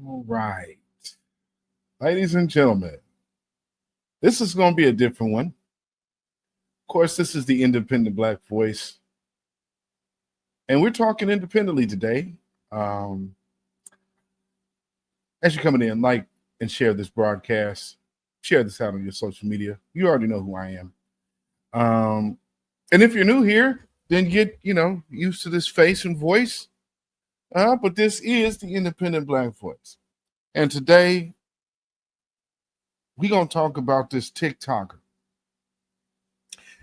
All right. Ladies and gentlemen, this is going to be a different one. Of course, this is the Independent Black Voice. And we're talking independently today. As you're coming in, like and share this broadcast. Share this out on your social media. You already know who I am. And if you're new here, then get, used to this face and voice. But this is the Independent Black Voice. And today, we're going to talk about this TikToker.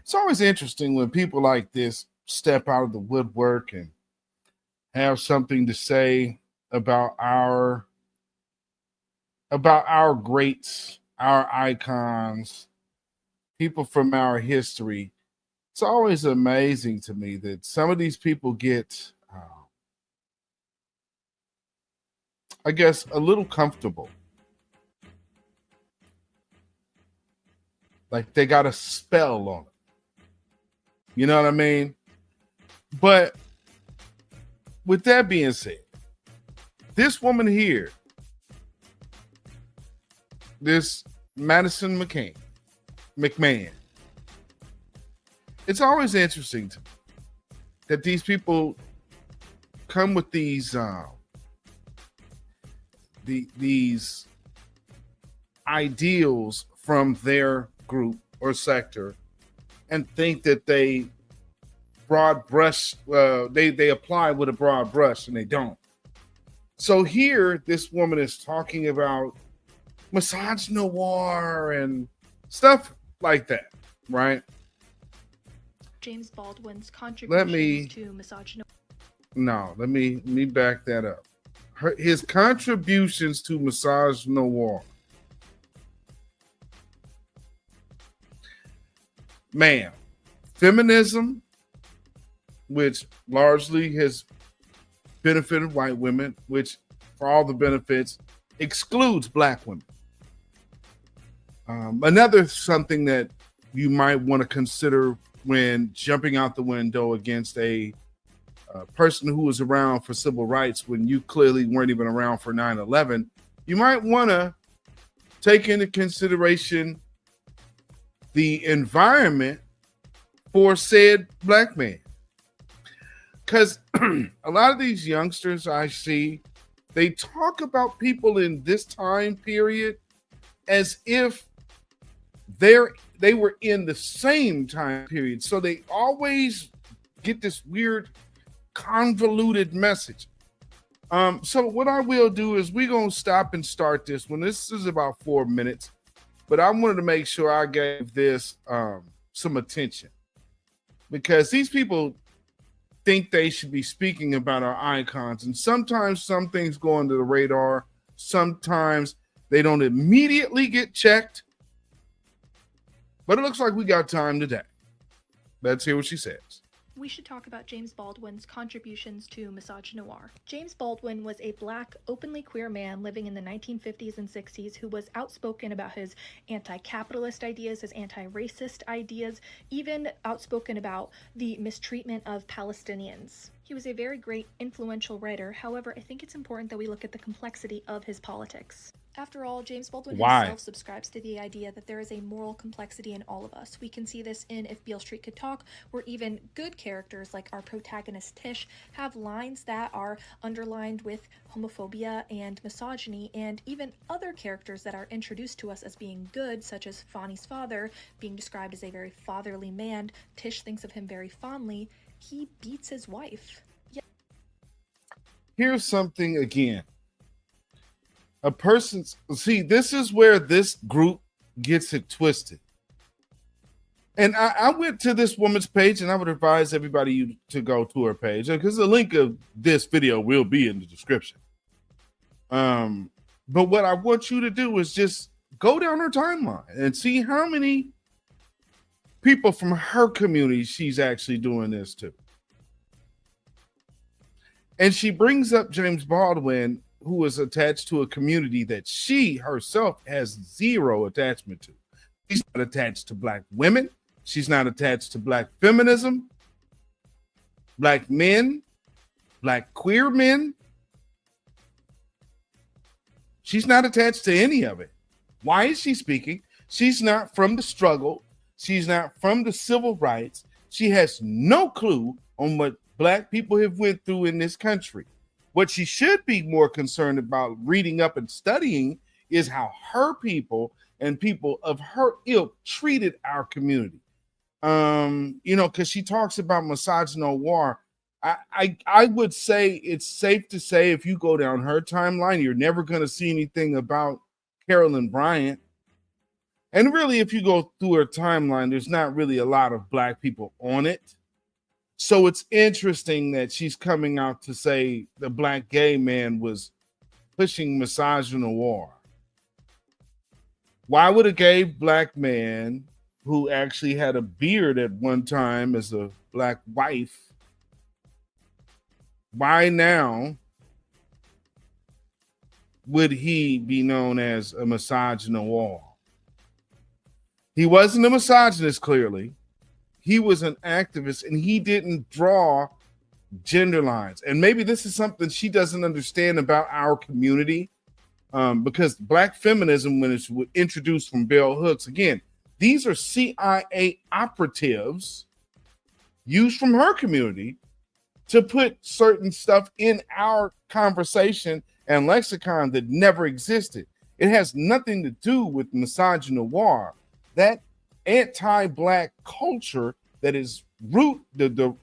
It's always interesting when people like this step out of the woodwork and have something to say about our greats, our icons, people from our history. It's always amazing to me that some of these people get, I guess, a little comfortable. Like they got a spell on it. You know what I mean? But with that being said, this woman here, this Madison McMahon, it's always interesting to me that these people come with these ideals from their group or sector and think that they broad brush, they apply with a broad brush, and they don't. So here, this woman is talking about misogyny and stuff like that, right? James Baldwin's contributions to misogyny. No, let me back that up. His contributions to misogyny. Man, feminism, which largely has benefited white women, which for all the benefits excludes black women. Another something that you might want to consider when jumping out the window against a person who was around for civil rights when you clearly weren't even around for 9/11, you might want to take into consideration the environment for said black man. Because a lot of these youngsters I see, they talk about people in this time period as if they were in the same time period. So they always get this weird convoluted message. So what I will do is we're going to stop and start this one. This is about 4 minutes, but I wanted to make sure I gave this some attention because these people think they should be speaking about our icons. And sometimes some things go under the radar. Sometimes they don't immediately get checked. But it looks like we got time today. Let's hear what she says. We should talk about James Baldwin's contributions to misogyny. James Baldwin was a black, openly queer man living in the 1950s and 60s who was outspoken about his anti-capitalist ideas, his anti-racist ideas, even outspoken about the mistreatment of Palestinians. He was a very great, influential writer. However, I think it's important that we look at the complexity of his politics. After all, James Baldwin himself subscribes to the idea that there is a moral complexity in all of us. We can see this in If Beale Street Could Talk, where even good characters like our protagonist Tish have lines that are underlined with homophobia and misogyny, and even other characters that are introduced to us as being good, such as Fonny's father, being described as a very fatherly man. Tish thinks of him very fondly. He beats his wife. Yeah. Here's something again. This is where this group gets it twisted. And I went to this woman's page, and I would advise everybody to go to her page because the link of this video will be in the description. But what I want you to do is just go down her timeline and see how many people from her community she's actually doing this to. And she brings up James Baldwin, who is attached to a community that she herself has zero attachment to. She's not attached to black women. She's not attached to black feminism, black men, black queer men. She's not attached to any of it. Why is she speaking? She's not from the struggle. She's not from the civil rights. She has no clue on what Black people have went through in this country. What she should be more concerned about reading up and studying is how her people and people of her ilk treated our community. Because she talks about misogyny. I would say it's safe to say if you go down her timeline, you're never going to see anything about Carolyn Bryant. And really, if you go through her timeline, there's not really a lot of Black people on it. So it's interesting that she's coming out to say the Black gay man was pushing misogyny. Why would a gay Black man who actually had a beard at one time as a Black wife, why now would he be known as a misogynist? He wasn't a misogynist, clearly. He was an activist, and he didn't draw gender lines. And maybe this is something she doesn't understand about our community, because Black feminism, when it's introduced from bell hooks, again, these are CIA operatives used from her community to put certain stuff in our conversation and lexicon that never existed. It has nothing to do with misogyny. That anti-Black culture that is the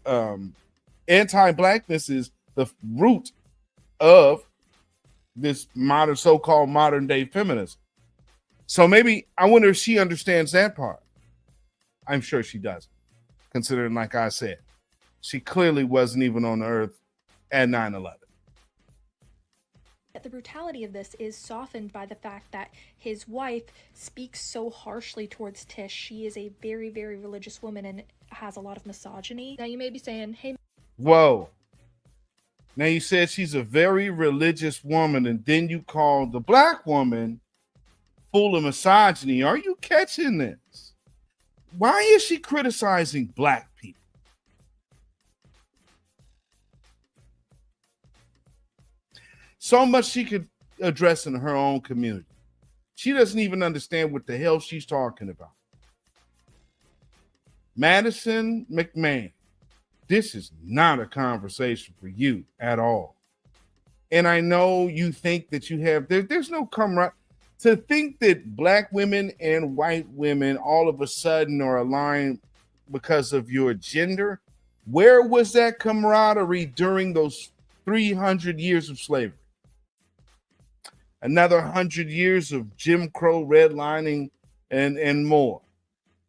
anti-Blackness is the root of this modern, so-called modern day feminism. So maybe I wonder if she understands that part. I'm sure she doesn't, considering, like I said, she clearly wasn't even on the earth at 9/11. The brutality of this is softened by the fact that his wife speaks so harshly towards Tish. She is a very, very religious woman and has a lot of misogyny. Now you may be saying, hey, whoa. Now you said she's a very religious woman, and then you called the Black woman full of misogyny. Are you catching this? Why is she criticizing Black people? So much she could address in her own community. She doesn't even understand what the hell she's talking about. Madison McMahon, this is not a conversation for you at all. And I know you think that you have, there's no camaraderie. To think that Black women and white women all of a sudden are aligned because of your gender, where was that camaraderie during those 300 years of slavery? Another 100 years of Jim Crow redlining and more,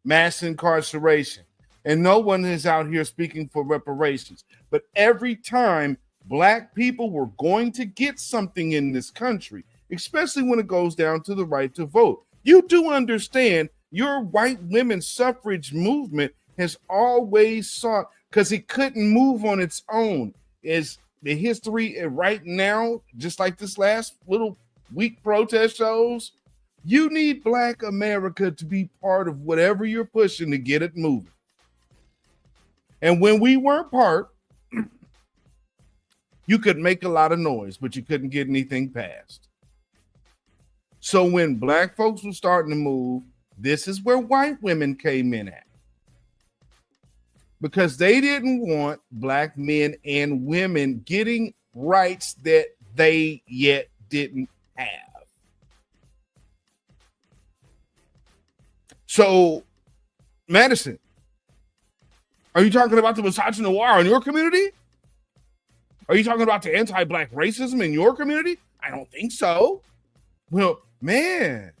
mass incarceration. And no one is out here speaking for reparations. But every time Black people were going to get something in this country, especially when it goes down to the right to vote, you do understand your white women's suffrage movement has always sought, because it couldn't move on its own. Is the history right now, just like this last little week protest shows, you need Black America to be part of whatever you're pushing to get it moving. And when we weren't part, you could make a lot of noise, but you couldn't get anything passed. So when Black folks were starting to move, this is where white women came in at. Because they didn't want Black men and women getting rights that they yet didn't have. So, Madison, are you talking about the misogyny in your community? Are you talking about the anti-Black racism in your community? I don't think so. Well, man,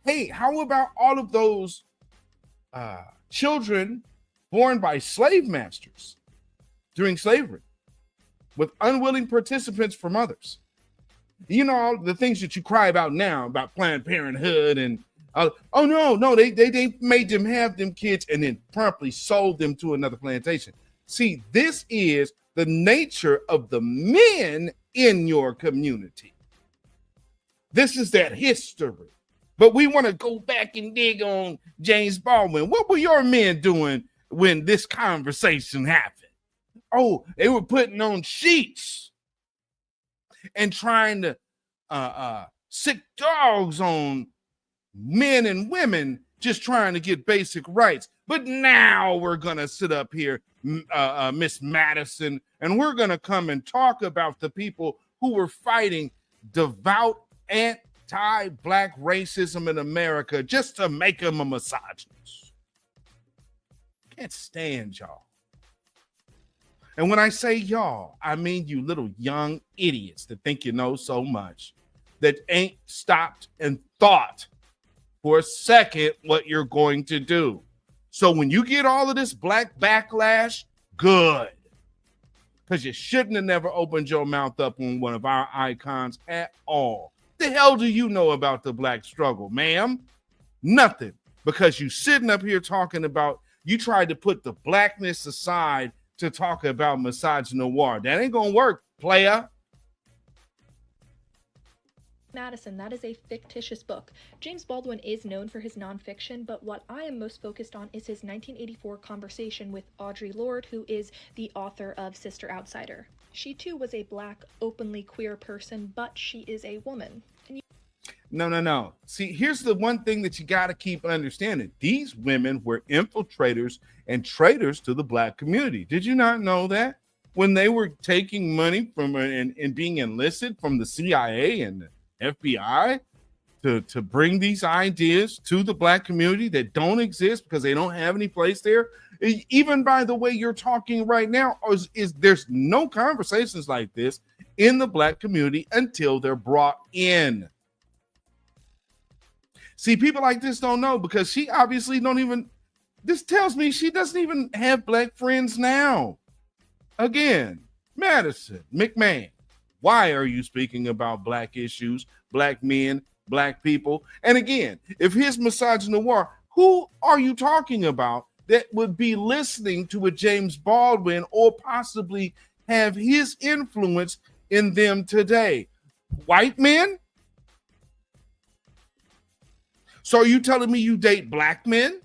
hey, how about all of those children born by slave masters during slavery with unwilling participants from others? You know, all the things that you cry about now about Planned Parenthood and oh no, they made them have them kids and then promptly sold them to another plantation. See, this is the nature of the men in your community. This is that history. But we want to go back and dig on James Baldwin. What were your men doing when this conversation happened? Oh, they were putting on sheets and trying to sick dogs on men and women just trying to get basic rights. But now we're going to sit up here, Miss Madison, and we're going to come and talk about the people who were fighting devout anti-black racism in America just to make them a misogynist. Can't stand y'all. And when I say y'all, I mean you little young idiots that think you know so much, that ain't stopped and thought for a second what you're going to do. So when you get all of this black backlash, good. Because you shouldn't have never opened your mouth up on one of our icons at all. The hell do you know about the black struggle, ma'am? Nothing. Because you sitting up here talking about, you tried to put the blackness aside to talk about misogynoir. That ain't gonna work, playa. Madison, that is a fictitious book. James Baldwin is known for his nonfiction, but what I am most focused on is his 1984 conversation with Audre Lorde, who is the author of Sister Outsider. She too was a black, openly queer person, but she is a woman. No. See, here's the one thing that you got to keep understanding. These women were infiltrators and traitors to the black community. Did you not know that? When they were taking money from and being enlisted from the CIA and the FBI to bring these ideas to the black community that don't exist because they don't have any place there. Even by the way you're talking right now, is there's no conversations like this in the black community until they're brought in. See, people like this don't know because she obviously don't even, this tells me she doesn't even have black friends now. Again, Madison McMahon, why are you speaking about black issues, black men, black people? And again, if his misogynoir, who are you talking about that would be listening to a James Baldwin or possibly have his influence in them today? White men? So are you telling me you date black men?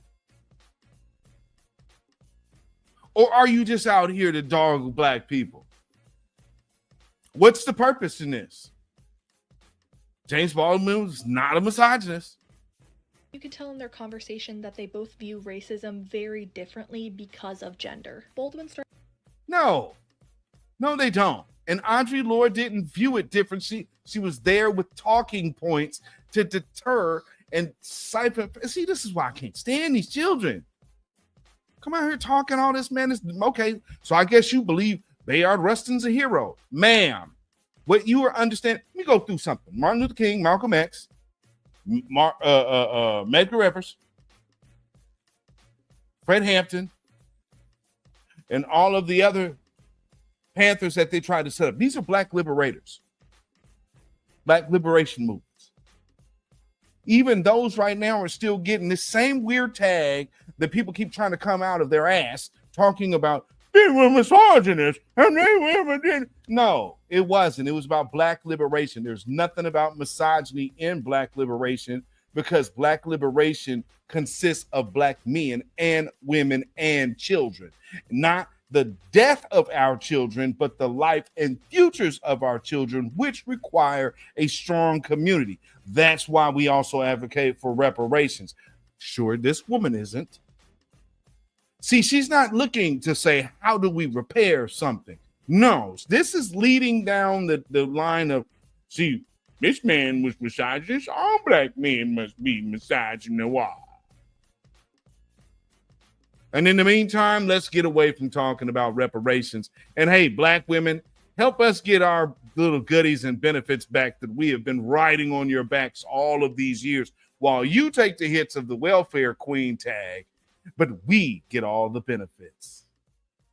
Or are you just out here to dog black people? What's the purpose in this? James Baldwin was not a misogynist. You could tell in their conversation that they both view racism very differently because of gender. Baldwin started. No, they don't. And Audre Lorde didn't view it different. She was there with talking points to deter and siphon. See, this is why I can't stand these children. Come out here talking all this, man. Okay, so I guess you believe Bayard Rustin's a hero. Ma'am, what you are understanding, let me go through something. Martin Luther King, Malcolm X, Medgar Evers, Fred Hampton, and all of the other Panthers that they tried to set up. These are black liberators, black liberation movements. Even those right now are still getting this same weird tag that people keep trying to come out of their ass talking about they were misogynists and they were. No, it wasn't. It was about black liberation. There's nothing about misogyny in black liberation because black liberation consists of black men and women and children, not the death of our children, but the life and futures of our children, which require a strong community. That's why we also advocate for reparations. Sure, this woman isn't. See, she's not looking to say, how do we repair something? No, this is leading down the line of, see, this man was misogynist. All black men must be misogynoir. And in the meantime, let's get away from talking about reparations. And hey, black women, help us get our little goodies and benefits back that we have been riding on your backs all of these years while you take the hits of the welfare queen tag, but we get all the benefits.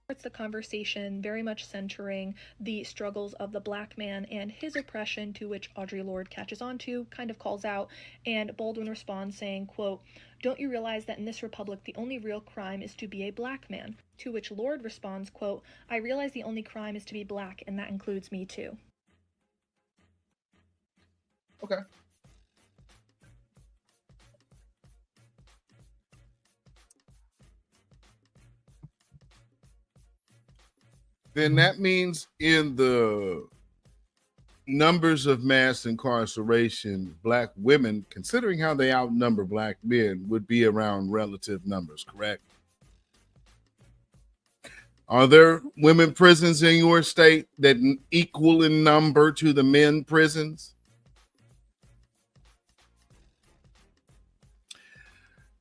It's the conversation very much centering the struggles of the black man and his oppression, to which Audre Lorde catches on to, kind of calls out, and Baldwin responds saying, quote, "Don't you realize that in this republic the only real crime is to be a black man?" To which Lorde responds, quote, "I realize the only crime is to be black, and that includes me too." Okay. Then that means in the numbers of mass incarceration, black women, considering how they outnumber black men, would be around relative numbers, correct? Are there women prisons in your state that equal in number to the men prisons?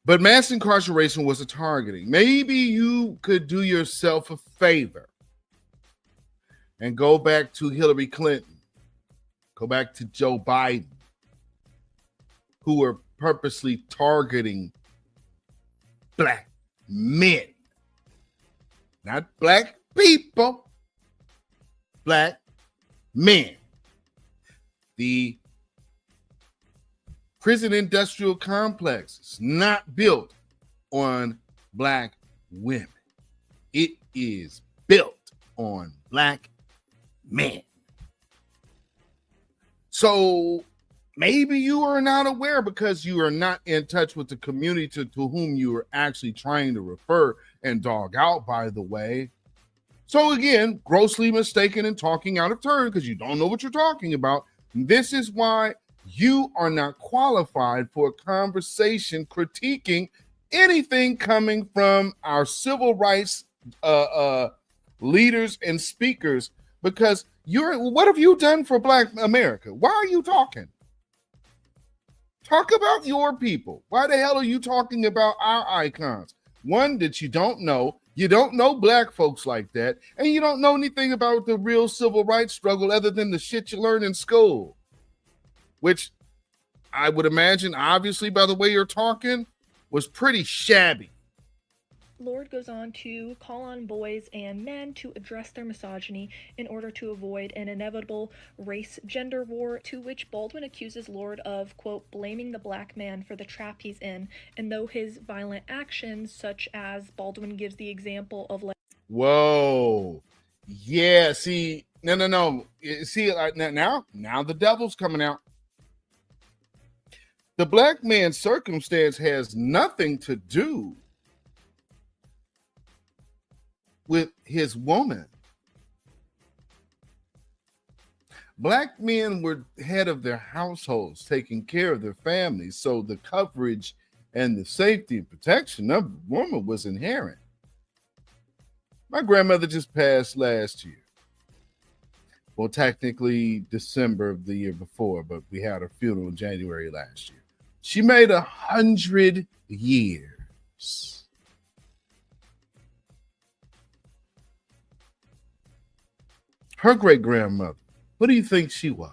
But mass incarceration was a targeting. Maybe you could do yourself a favor and go back to Hillary Clinton, go back to Joe Biden, who were purposely targeting black men. Not black people, black men. The prison industrial complex is not built on black women. It is built on black men. So maybe you are not aware because you are not in touch with the community to whom you are actually trying to refer and dog out, by the way. So again, grossly mistaken and talking out of turn because you don't know what you're talking about. This is why you are not qualified for a conversation critiquing anything coming from our civil rights leaders and speakers, because what have you done for Black America? Why are you talking? Talk about your people. Why the hell are you talking about our icons? One, that you don't know. You don't know black folks like that. And you don't know anything about the real civil rights struggle other than the shit you learn in school, which I would imagine, obviously, by the way you're talking, was pretty shabby. Lord goes on to call on boys and men to address their misogyny in order to avoid an inevitable race-gender war, to which Baldwin accuses Lord of, quote, blaming the black man for the trap he's in, and though his violent actions, such as Baldwin gives the example of like... Whoa. Yeah, see, no. See, now the devil's coming out. The black man's circumstance has nothing to do with his woman. Black men were head of their households, taking care of their families, so the coverage and the safety and protection of the woman was inherent. My grandmother just passed last year. Well, technically December of the year before, but we had her funeral in January last year. She made 100 years. Her great-grandmother, what do you think she was?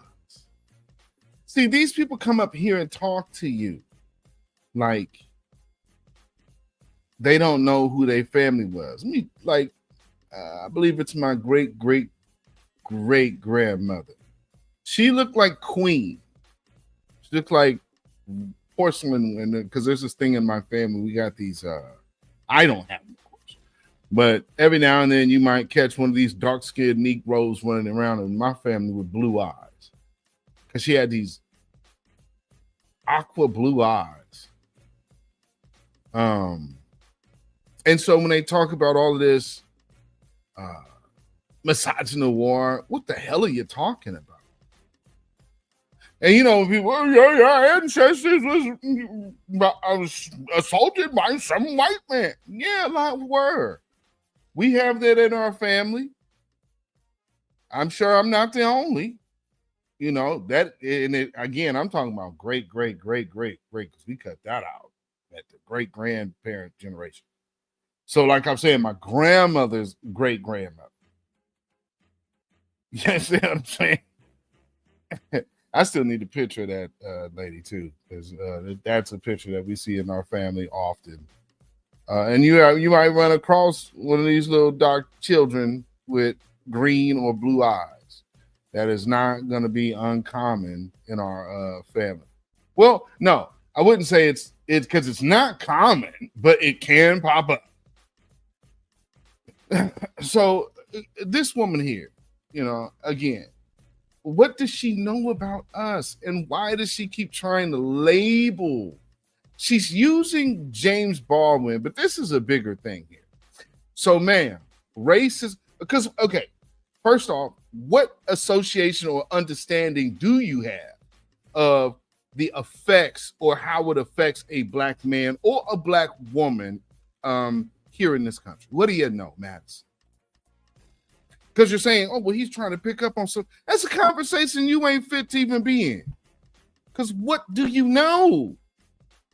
See, these people come up here and talk to you like they don't know who their family was. I believe it's my great-great-great-grandmother. She looked like Queen. She looked like porcelain, because there's this thing in my family. We got these, I don't have them, of course, but every now and then you might catch one of these dark-skinned Negroes running around in my family with blue eyes, because she had these aqua blue eyes. And so when they talk about all of this misogyny war, what the hell are you talking about? And you know, people, your ancestors was assaulted by some white man. Yeah, like were. We have that in our family. I'm sure I'm not the only. You know, that, and it, again, I'm talking about great, because we cut that out at the great grandparent generation. So, like I'm saying, my grandmother's great grandmother. You see what I'm saying? I still need a picture of that lady too, because that's a picture that we see in our family often. And you might run across one of these little dark children with green or blue eyes. That is not going to be uncommon in our family. Well, no, I wouldn't say it's because it's not common, but it can pop up. So this woman here, you know, again, what does she know about us? And why does she keep trying to label? She's using James Baldwin, but this is a bigger thing here. So, ma'am, race is, because, okay, first off, what association or understanding do you have of the effects or how it affects a black man or a black woman here in this country? What do you know, Madison? Because you're saying, oh, well, he's trying to pick up on some. That's a conversation you ain't fit to even be in. Because what do you know?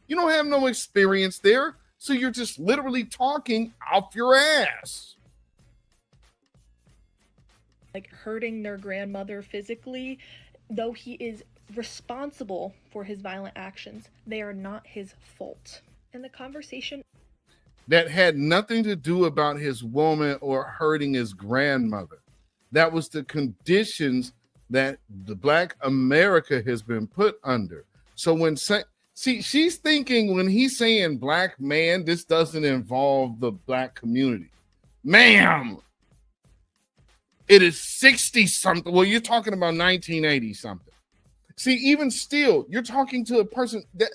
You don't have no experience there. So you're just literally talking off your ass. Like hurting their grandmother physically, though he is responsible for his violent actions, they are not his fault. And the conversation that had nothing to do about his woman or hurting his grandmother. That was the conditions that the Black America has been put under. So when she's thinking when he's saying black man, this doesn't involve the black community. Ma'am, it is 60 something. Well, you're talking about 1980 something. See, even still, you're talking to a person that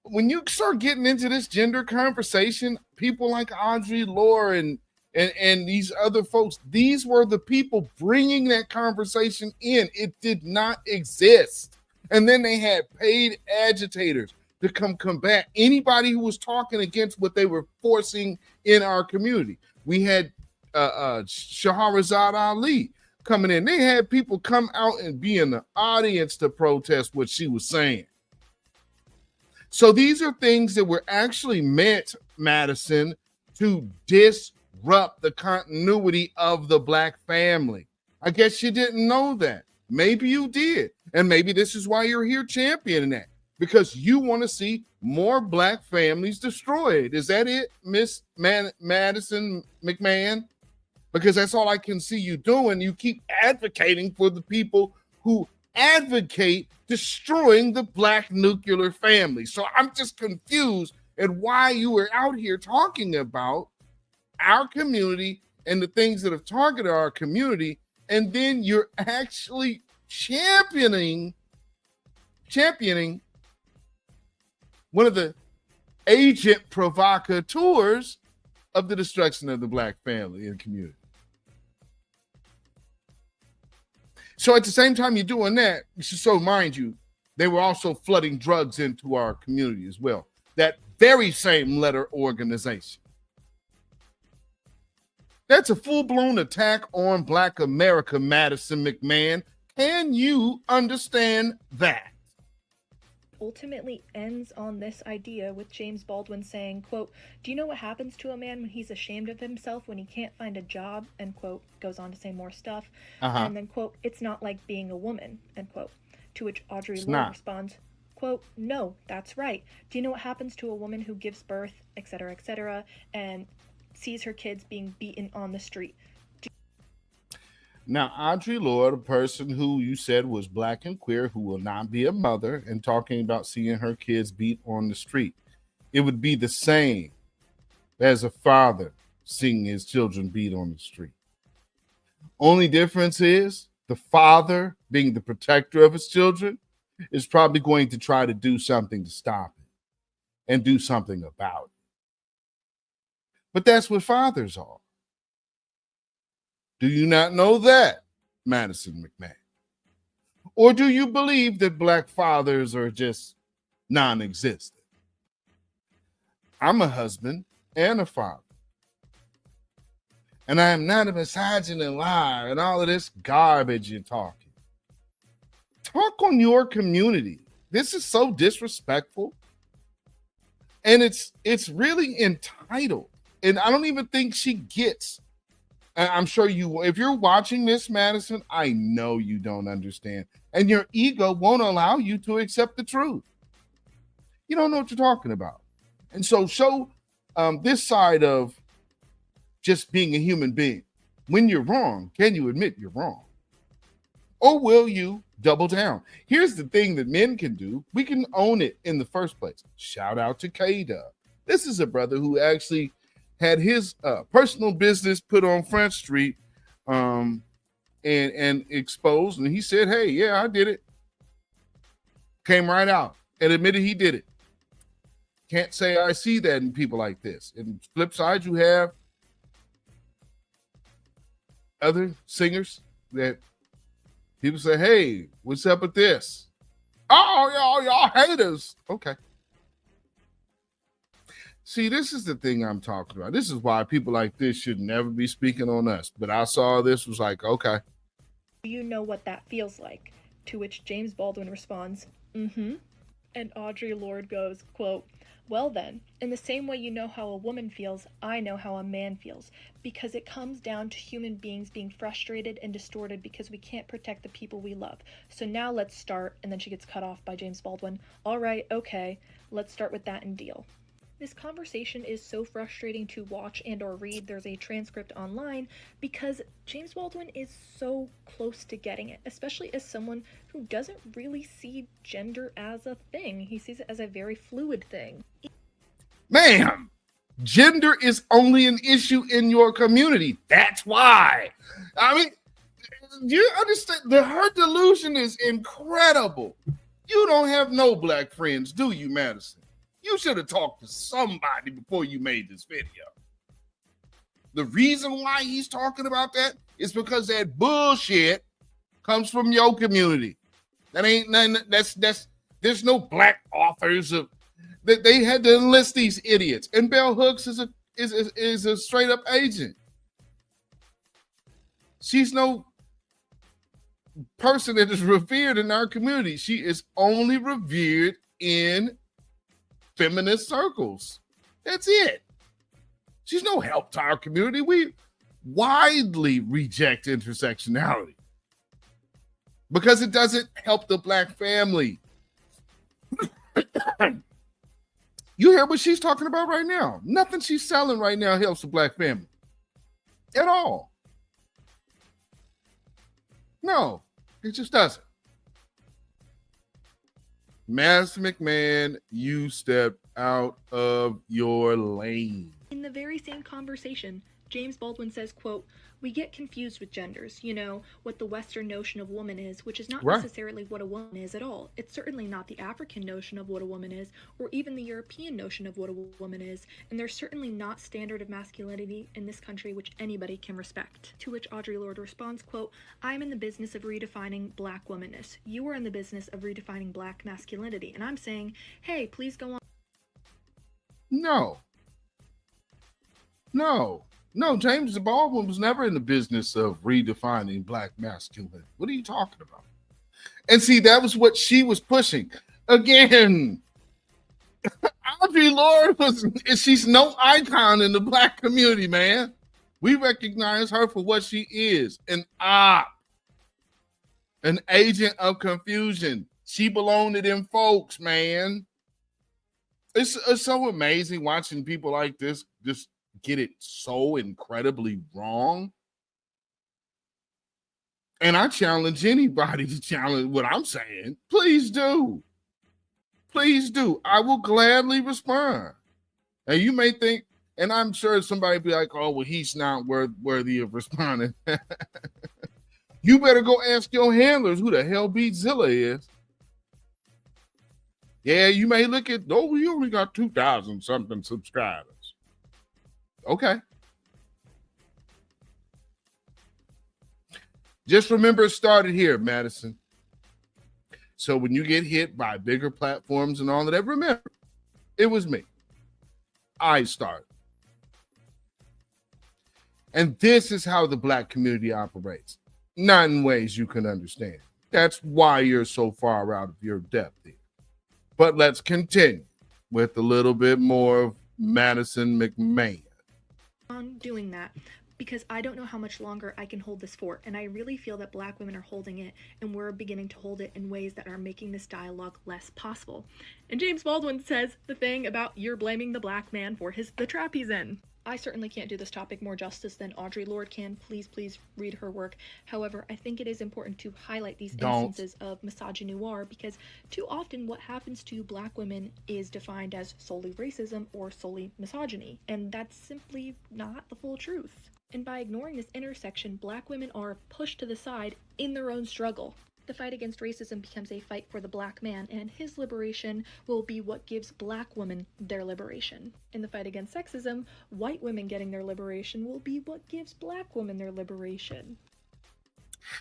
when you start getting into this gender conversation, people like Audre Lorde and these other folks, these were the people bringing that conversation in. It did not exist. And then they had paid agitators to come combat anybody who was talking against what they were forcing in our community. We had Shahrazad Ali coming in. They had people come out and be in the audience to protest what she was saying. So these are things that were actually meant, Madison, to disrupt the continuity of the black family. I guess you didn't know that. Maybe you did. And maybe this is why you're here championing that, because you want to see more black families destroyed. Is that it, Miss Madison McMahon? Because that's all I can see you doing. You keep advocating for the people who advocate destroying the black nuclear family. So I'm just confused at why you were out here talking about our community and the things that have targeted our community, and then you're actually championing one of the agent provocateurs of the destruction of the black family and community. So at the same time you're doing that, so mind you, they were also flooding drugs into our community as well. That very same letter organization. That's a full-blown attack on Black America, Madison McMahon. Can you understand that? Ultimately ends on this idea with James Baldwin saying, quote, "Do you know what happens to a man when he's ashamed of himself, when he can't find a job?" End quote. Goes on to say more stuff. And then, quote, "It's not like being a woman," end quote. To which Audre Lorde responds, quote, "No, that's right. Do you know what happens to a woman who gives birth, etc., and sees her kids being beaten on the street?" Now, Audre Lorde, a person who you said was black and queer, who will not be a mother, and talking about seeing her kids beat on the street. It would be the same as a father seeing his children beat on the street. Only difference is the father, being the protector of his children, is probably going to try to do something to stop it and do something about it. But that's what fathers are. Do you not know that, Madison McMahon? Or do you believe that black fathers are just non-existent? I'm a husband and a father. And I am not a misogynist and liar and all of this garbage you're talking. Talk on your community. This is so disrespectful. And it's really entitled. And I don't even think she gets. I'm sure you, if you're watching this, Madison, I know you don't understand. And your ego won't allow you to accept the truth. You don't know what you're talking about. And so show this side of just being a human being. When you're wrong, can you admit you're wrong? Or will you double down? Here's the thing that men can do. We can own it in the first place. Shout out to K-Dub. This is a brother who actually had his personal business put on Front Street and exposed. And he said, hey, yeah, I did it. Came right out and admitted he did it. Can't say I see that in people like this. And flip side, you have other singers that People say, hey, what's up with this? Oh, y'all haters. Okay. See, this is the thing I'm talking about. This is why people like this should never be speaking on us. But I saw this, was like, okay. You know what that feels like. To which James Baldwin responds, mm-hmm. And Audre Lorde goes, quote, well then, in the same way you know how a woman feels, I know how a man feels. Because it comes down to human beings being frustrated and distorted because we can't protect the people we love. So now let's start, and then she gets cut off by James Baldwin. All right, okay, let's start with that and deal. This conversation is so frustrating to watch and or read. There's a transcript online because James Baldwin is so close to getting it, especially as someone who doesn't really see gender as a thing. He sees it as a very fluid thing. Ma'am, gender is only an issue in your community. That's why. I mean, you understand, her delusion is incredible. You don't have no black friends, do you, Madison? You should have talked to somebody before you made this video. The reason why he's talking about that is because that bullshit comes from your community. That ain't none. There's no black authors of that. They had to enlist these idiots. And Bell Hooks is a straight up agent. She's no person that is revered in our community. She is only revered in feminist circles. That's it. She's no help to our community. We widely reject intersectionality because it doesn't help the black family. You hear what she's talking about right now? Nothing she's selling right now helps the black family at all. No, it just doesn't. Madison McMahon, you stepped out of your lane. In the very same conversation, James Baldwin says, quote, we get confused with genders, you know, what the Western notion of woman is, which is not necessarily what a woman is at all. It's certainly not the African notion of what a woman is, or even the European notion of what a woman is, and there's certainly not standard of masculinity in this country which anybody can respect. To which Audre Lorde responds, quote, I'm in the business of redefining black womanness. You are in the business of redefining black masculinity. And I'm saying, hey, please go on. No, James Baldwin was never in the business of redefining black masculinity. What are you talking about? And see, that was what she was pushing. Again, Audre Lorde she's no icon in the black community, man. We recognize her for what she is, an op, an agent of confusion. She belonged to them folks, man. It's so amazing watching people like this just get it so incredibly wrong. And I challenge anybody to challenge what I'm saying. Please do. Please do. I will gladly respond. And you may think, and I'm sure somebody be like, oh, well, he's not worthy of responding. You better go ask your handlers who the hell Beatzilla is. Yeah, you may look at, oh, we only got 2,000 something subscribers. Okay. Just remember it started here, Madison. So when you get hit by bigger platforms and all of that, remember, it was me. I started. And this is how the black community operates. Not in ways you can understand. That's why you're so far out of your depth here. But let's continue with a little bit more of Madison McMahon. On doing that because I don't know how much longer I can hold this fort, and I really feel that black women are holding it, and we're beginning to hold it in ways that are making this dialogue less possible. And James Baldwin says the thing about you're blaming the black man for the trap he's in. I certainly can't do this topic more justice than Audre Lorde can. Please read her work. However, I think it is important to highlight these instances of misogyny because too often what happens to black women is defined as solely racism or solely misogyny, and that's simply not the full truth. And by ignoring this intersection, black women are pushed to the side in their own struggle. The fight against racism becomes a fight for the black man, and his liberation will be what gives black women their liberation. In the fight against sexism, white women getting their liberation will be what gives black women their liberation.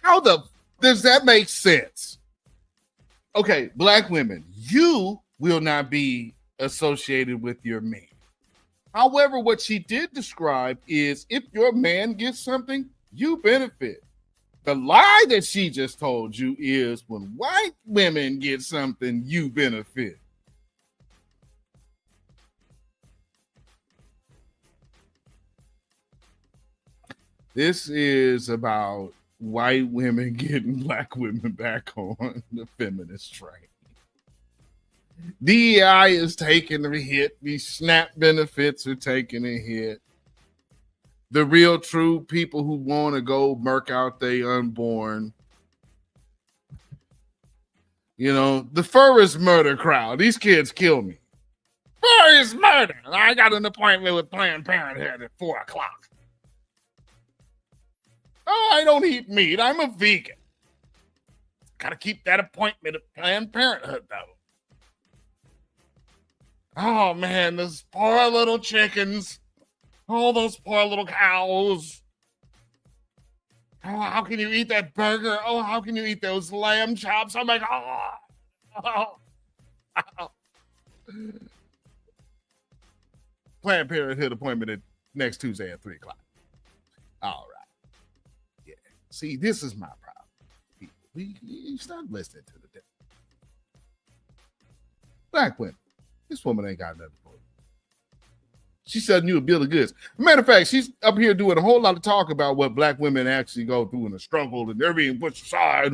How the Does that make sense? Okay, black women, you will not be associated with your man. However, what she did describe is if your man gets something, you benefit. The lie that she just told you is when white women get something, you benefit. This is about white women getting black women back on the feminist train. DEI is taking a hit. These SNAP benefits are taking a hit. The real true people who want to go murk out their unborn. You know, the fur is murder crowd. These kids kill me. Fur is murder. I got an appointment with Planned Parenthood at 4 o'clock. Oh, I don't eat meat. I'm a vegan. Got to keep that appointment at Planned Parenthood, though. Oh, man, those poor little chickens. Oh, those poor little cows. Oh, how can you eat that burger? Oh, how can you eat those lamb chops? Oh, my God. Oh. Planned Parenthood appointment at next Tuesday at 3 o'clock. All right. Yeah. See, this is my problem. We start listening to the devil. Black women. This woman ain't got nothing for you. She's selling you a bill of goods. Matter of fact, she's up here doing a whole lot of talk about what black women actually go through in the struggle and they're being pushed aside.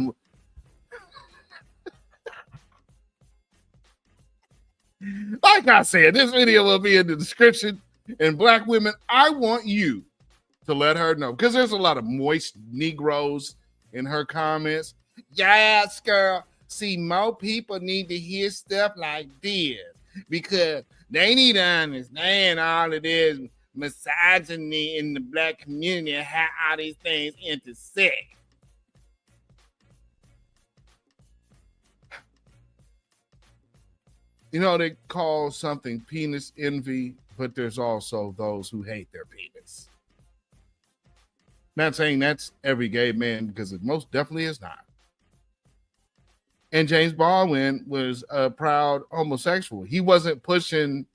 Like I said, this video will be in the description. And black women, I want you to let her know because there's a lot of moist Negroes in her comments. Yes, girl. See, more people need to hear stuff like this because they need to understand all of this misogyny in the black community and how all these things intersect. You know, they call something penis envy, but there's also those who hate their penis. Not saying that's every gay man because it most definitely is not. And James Baldwin was a proud homosexual. He wasn't pushing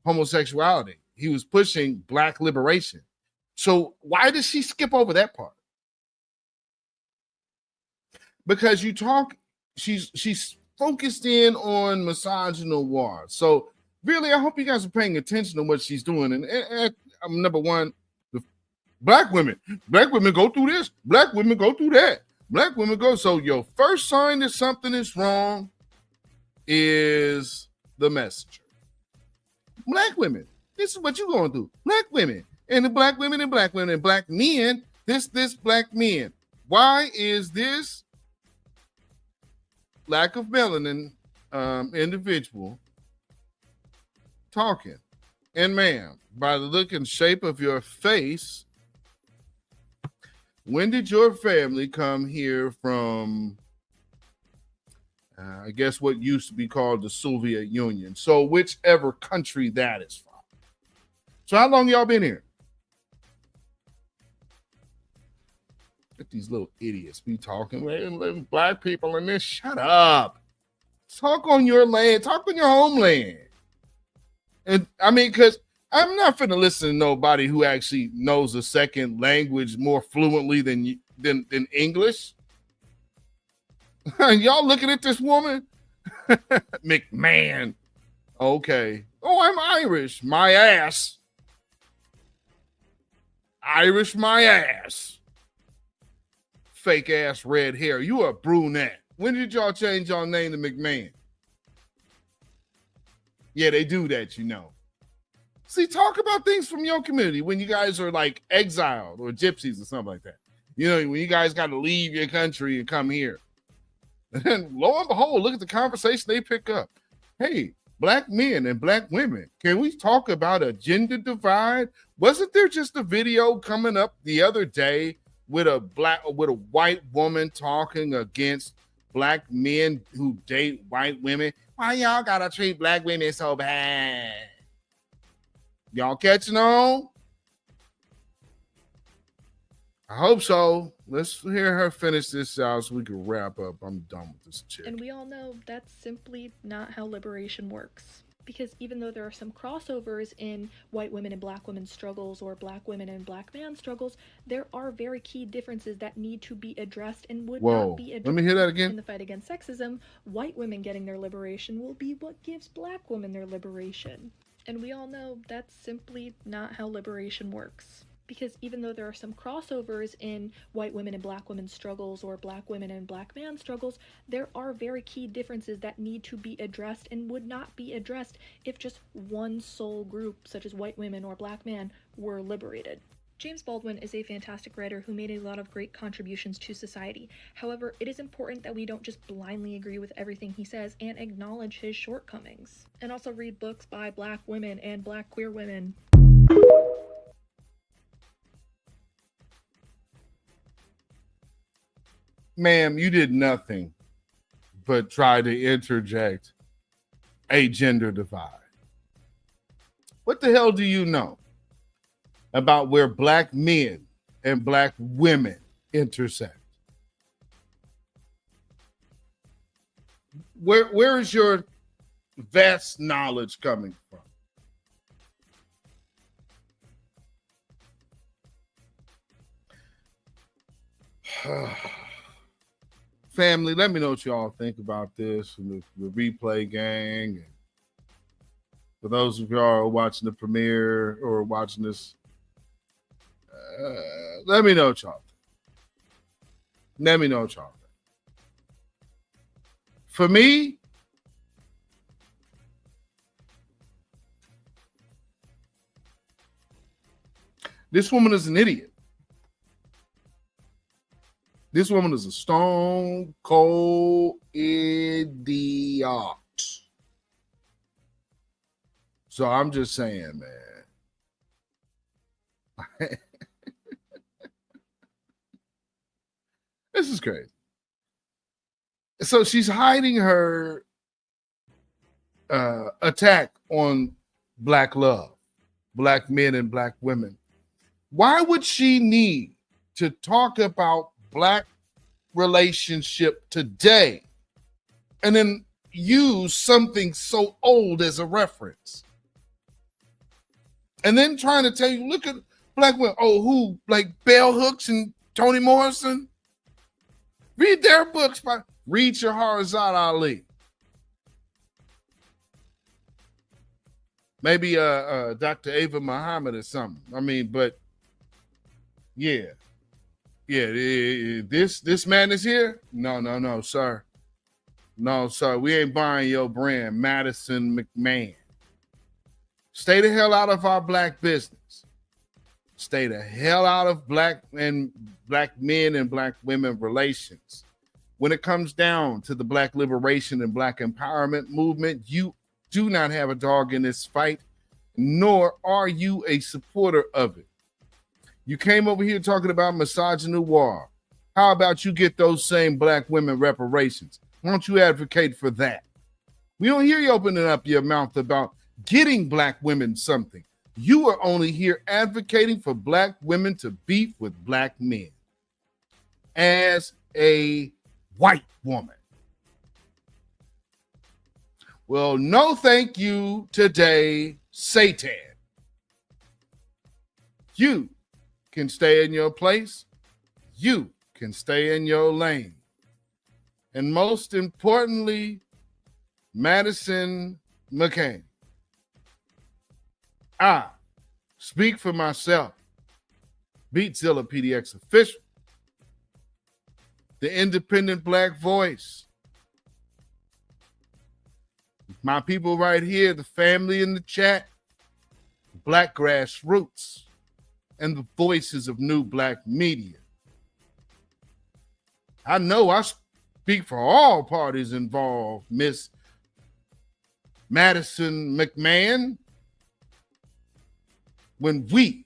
homosexuality. He was pushing black liberation. So why does she skip over that part? Because you talk, she's focused in on misogyny. So really, I hope you guys are paying attention to what she's doing. And number one, the black women go through this. Black women go through that. Black women go. So your first sign that something is wrong is the messenger. Black women. This is what you're going through. Black women. And the black women and black women and black men. This black men. Why is this lack of melanin individual talking? And ma'am, by the look and shape of your face, when did your family come here from, I guess what used to be called the Soviet Union? So whichever country that is from. So how long y'all been here? Let these little idiots be talking. Black people in this, shut up. Talk on your land. Talk on your homeland. And I mean, because I'm not finna listen to nobody who actually knows a second language more fluently than English. Y'all looking at this woman? McMahon. Okay. Oh, I'm Irish. My ass. Irish my ass. Fake ass red hair. You a brunette. When did y'all change y'all name to McMahon? Yeah, they do that, you know. See, talk about things from your community when you guys are like exiled or gypsies or something like that. You know, when you guys got to leave your country and come here. And lo and behold, look at the conversation they pick up. Hey, black men and black women, can we talk about a gender divide? Wasn't there just a video coming up the other day with a white woman talking against black men who date white women? Why y'all gotta treat black women so bad? Y'all catching on? I hope so. Let's hear her finish this out so we can wrap up. I'm done with this chick. And we all know that's simply not how liberation works. Because even though there are some crossovers in white women and black women's struggles or black women and black man struggles, there are very key differences that need to be addressed and would not be addressed. Let me hear that again. In the fight against sexism, white women getting their liberation will be what gives black women their liberation. And we all know that's simply not how liberation works. Because even though there are some crossovers in white women and black women's struggles or black women and black man struggles, there are very key differences that need to be addressed and would not be addressed if just one sole group, such as white women or black man, were liberated. James Baldwin is a fantastic writer who made a lot of great contributions to society. However, it is important that we don't just blindly agree with everything he says and acknowledge his shortcomings. And also read books by black women and black queer women. Ma'am, you did nothing but try to interject a gender divide. What the hell do you know about where black men and black women intersect? Where is your vast knowledge coming from? Family, let me know what y'all think about this and the replay gang. And for those of y'all who are watching the premiere or watching this, let me know what y'all think. Let me know what y'all think. For me, this woman is an idiot. This woman is a stone cold idiot. So I'm just saying, man. This is crazy. So she's hiding her attack on black love, black men and black women. Why would she need to talk about black relationship today and then use something so old as a reference? And then trying to tell you, look at black women. Oh, who? Like Bell Hooks and Toni Morrison? Read their books. Read Shahrazad Ali. Maybe Dr. Ava Muhammad or something. I mean, but yeah. This man is here? No, sir. No, sir. We ain't buying your brand, Madison McMahon. Stay the hell out of our black business. Stay the hell out of black men and black women relations. When it comes down to the black liberation and black empowerment movement, you do not have a dog in this fight, nor are you a supporter of it. You came over here talking about misogyny. How about you get those same black women reparations? Why don't you advocate for that? We don't hear you opening up your mouth about getting black women something. You are only here advocating for black women to beef with black men as a white woman. Well, no thank you today, Satan. You can stay in your place. You can stay in your lane. And most importantly, Madison McMahon. I speak for myself. beatzillapdx official. The independent black voice. My people right here, the family in the chat, black grassroots, and the voices of new black media. I know I speak for all parties involved, Miss Madison McMahon, when we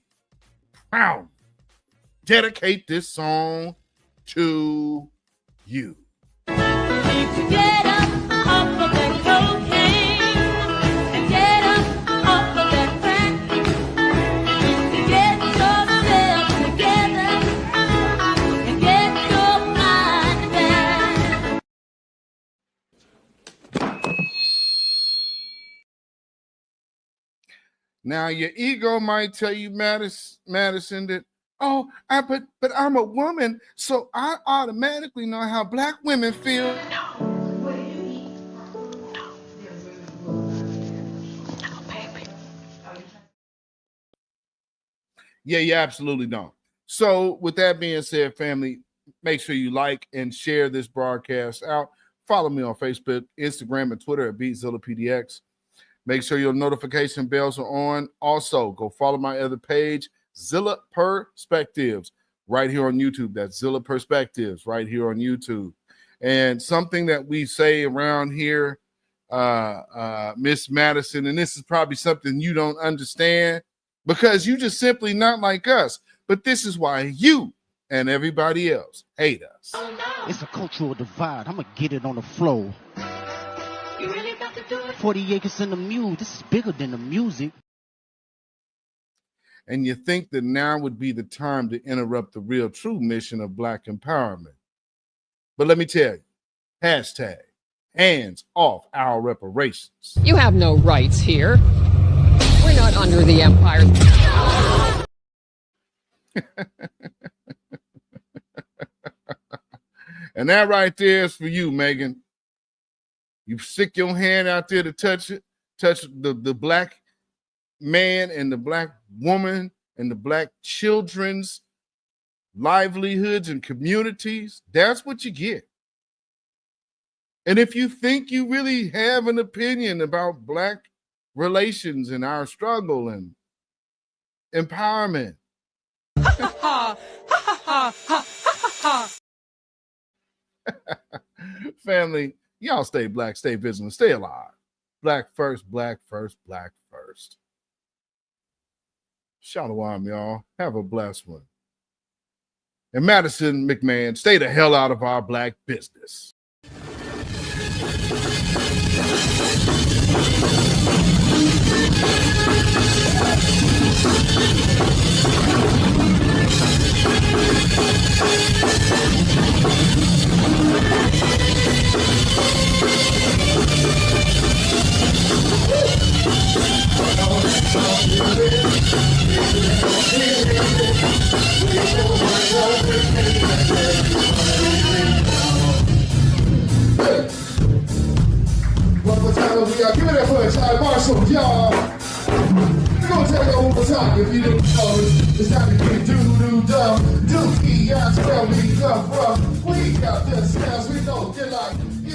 proudly dedicate this song to you. Get up off of that cocaine and get up off of that crack. Get yourself together Now your ego might tell you, Madison, that but I'm a woman, so I automatically know how black women feel. Yeah, you absolutely don't. So with that being said, family, make sure you like and share this broadcast out. Follow me on Facebook, Instagram, and Twitter at beatzillapdx. Make sure your notification bells are on. Also, go follow my other page, Zilla Perspectives, right here on YouTube. That's Zilla Perspectives right here on YouTube. And something that we say around here, Miss Madison, and this is probably something you don't understand because you just simply not like us. But this is why you and everybody else hate us. It's a cultural divide. I'm going to get it on the floor. You really got to do it. 40 acres in the mule. This is bigger than the music. And you think that now would be the time to interrupt the real true mission of Black empowerment. But let me tell you, hashtag hands off our reparations. You have no rights here. We're not under the empire. And that right there is for you, Megan. You stick your hand out there to touch it, touch the black man and the black woman and the black children's livelihoods and communities. That's what you get. And if you think you really have an opinion about black relations and our struggle and empowerment, family, y'all stay black, stay vigilant, stay alive. Black first, black first, black first. Shalom, y'all. Have a blessed one. And Madison McMahon, stay the hell out of our black business. One more time, we are giving it for a child Marshall, y'all. We're gonna tell you one more time if you didn't know it's time to get doo-doo-dum.